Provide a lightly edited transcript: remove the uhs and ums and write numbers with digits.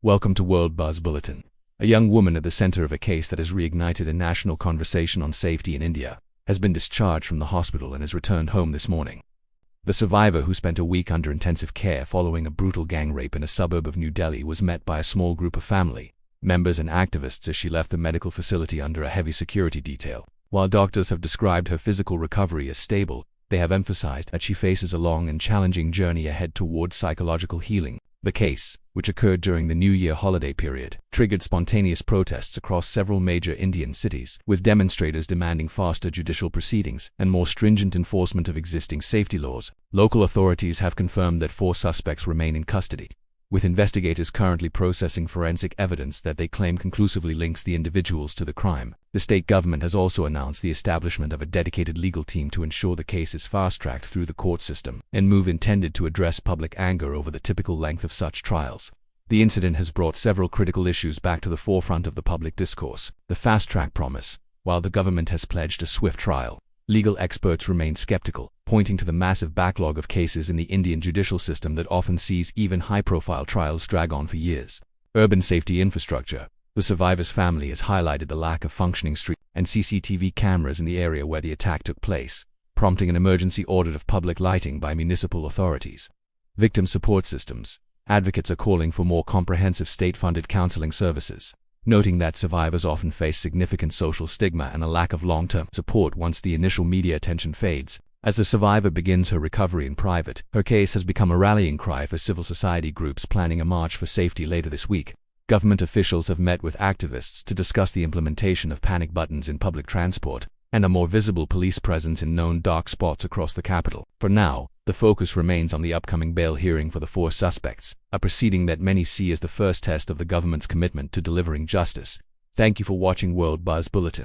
Welcome to World Buzz Bulletin. A young woman at the center of a case that has reignited a national conversation on safety in India has been discharged from the hospital and has returned home this morning. The survivor, who spent a week under intensive care following a brutal gang rape in a suburb of New Delhi, was met by a small group of family members and activists as she left the medical facility under a heavy security detail. While doctors have described her physical recovery as stable, they have emphasized that she faces a long and challenging journey ahead towards psychological healing. The case, which occurred during the New Year holiday period, triggered spontaneous protests across several major Indian cities, with demonstrators demanding faster judicial proceedings and more stringent enforcement of existing safety laws. Local authorities have confirmed that 4 suspects remain in custody, with investigators currently processing forensic evidence that they claim conclusively links the individuals to the crime. The state government has also announced the establishment of a dedicated legal team to ensure the case is fast-tracked through the court system, a move intended to address public anger over the typical length of such trials. The incident has brought several critical issues back to the forefront of the public discourse. The fast-track promise. While the government has pledged a swift trial, legal experts remain skeptical, pointing to the massive backlog of cases in the Indian judicial system that often sees even high-profile trials drag on for years. Urban safety infrastructure. The survivor's family has highlighted the lack of functioning street and CCTV cameras in the area where the attack took place, prompting an emergency audit of public lighting by municipal authorities. Victim support systems. Advocates are calling for more comprehensive state-funded counseling services, noting that survivors often face significant social stigma and a lack of long-term support once the initial media attention fades. As the survivor begins her recovery in private, her case has become a rallying cry for civil society groups planning a march for safety later this week. Government officials have met with activists to discuss the implementation of panic buttons in public transport and a more visible police presence in known dark spots across the capital. For now, the focus remains on the upcoming bail hearing for the 4 suspects, a proceeding that many see as the first test of the government's commitment to delivering justice. Thank you for watching World Buzz Bulletin.